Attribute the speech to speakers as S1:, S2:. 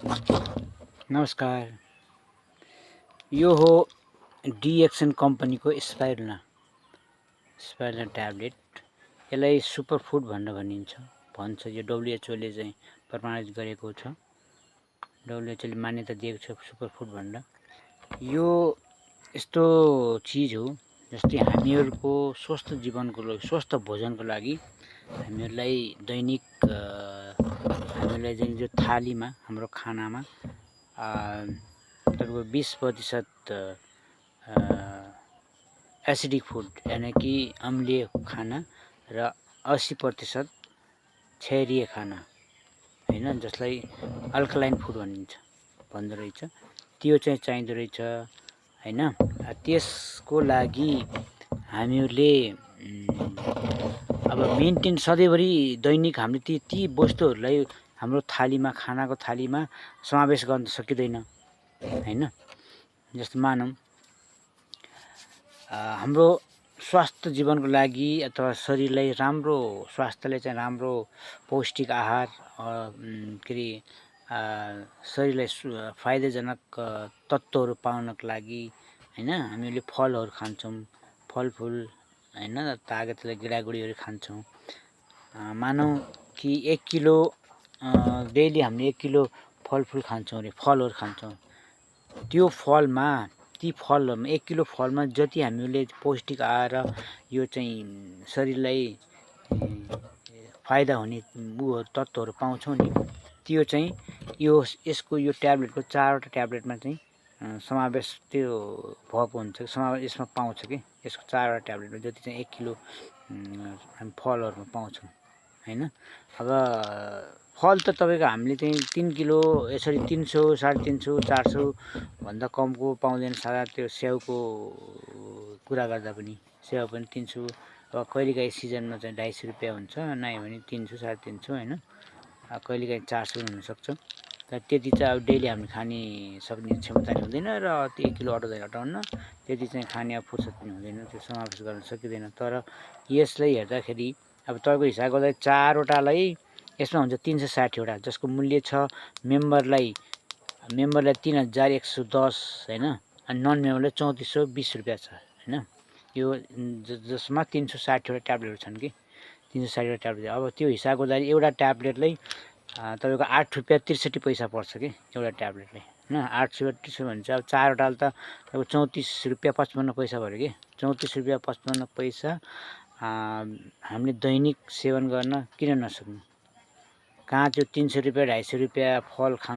S1: नमस्कार। यो हो डिएक्सन कम्पनीको स्पाइरुलिना ट्याब्लेट। यसलाई सुपर फुड भनेर भन्छ। यो डब्ल्युएचओले चाहिँ प्रमाणित गरेको छ। डब्ल्युएचओले मान्यता दिएको छ सुपर फुड भनेर। यो यस्तो चिज हो जस्तै हामीहरूको स्वस्थ जीवनको लागि, स्वस्थ भोजनको लागि हामीहरूलाई दैनिक हामीलाई चाहिँ जो थालीमा, हाम्रो खानामा तपाईँको 20% एसिडिक फुड यानी कि अम्लीय खाना र 80% क्षारीय खाना हैन, जसलाई अल्कलाइन फुड भन्दो रहेछ, त्यो चाहिँ चाहिँदो रहेछ हैन। त्यसको लागि हामीहरूले अब मेन्टेन सधैँभरि दैनिक हामीले ती वस्तुहरूलाई हाम्रो थालीमा, खानाको थालीमा समावेश गर्न सकिँदैन हैन। जस्तो मानौँ हाम्रो स्वास्थ्य जीवनको लागि अथवा शरीरलाई राम्रो, स्वास्थ्यलाई चाहिँ राम्रो पौष्टिक आहार के अरे शरीरलाई फाइदाजनक तत्त्वहरू पाउनको लागि हैन, हामीले फलहरू खान्छौँ, फलफुल हैन, तागतले गेडागुडीहरू खान्छौँ। मानौँ कि 1 किलो डेली हामीले 1 किलो फलफुल खान्छौँ अरे, फलहरू खान्छौँ। त्यो फलमा, ती फलहरूमा 1 किलो फलमा जति हामीले पौष्टिक आहार र यो चाहिँ शरीरलाई फाइदा हुने तत्त्वहरू पाउँछौँ नि, त्यो चाहिँ यसको यो ट्याब्लेटको 4वटा ट्याब्लेटमा चाहिँ समावेश त्यो भएको हुन्छ। यसमा पाउँछ कि यसको 4वटा ट्याब्लेटमा जति चाहिँ 1 किलो हामी फलहरूमा पाउँछौँ हैन। अब फल त तपाईँको हामीले चाहिँ 3 किलो यसरी 300, 350, 400 भन्दा कमको पाउँदैन। सारा त्यो स्याउको कुरा गर्दा पनि स्याउ पनि 300, अब कहिलेकाहीँ सिजनमा चाहिँ 250 रुपियाँ हुन्छ, नयाँ भने 300, 350 हैन। कहिलेकाहीँ 400 पनि हुनसक्छ। तर त्यति चाहिँ अब डेली हामीले खाने सक्ने क्षमता नि हुँदैन र 1 किलो हटाउन त्यति चाहिँ खाने अब फुर्सद पनि हुँदैन, त्यो समावेश गर्न सकिँदैन। तर यसलाई हेर्दाखेरि अब तपाईँको हिसाब गर्दा 4वटालाई यसमा हुन्छ 360 वटा, जसको मूल्य छ मेम्बरलाई 3110 हैन, अनि नन मेम्बरलाई 3420 रुपियाँ छ हैन। यो जसमा 360 वटा ट्याब्लेटहरू छन् कि 360 वटा ट्याब्लेट। अब त्यो हिसाब गर्दा एउटा ट्याब्लेटलाई तपाईँको 8 रुपियाँ 63 पैसा पर्छ कि एउटा ट्याब्लेटलाई हैन। 8 रुपियाँ 63 भने चाहिँ अब 4वटाले त अब 34 रुपियाँ 55 पैसा भयो कि 34 रुपियाँ 55 पैसा हामीले दैनिक सेवन गर्न किन नसक्नु। कहाँ त्यो 300 रुपियाँ 250 रुपियाँ फल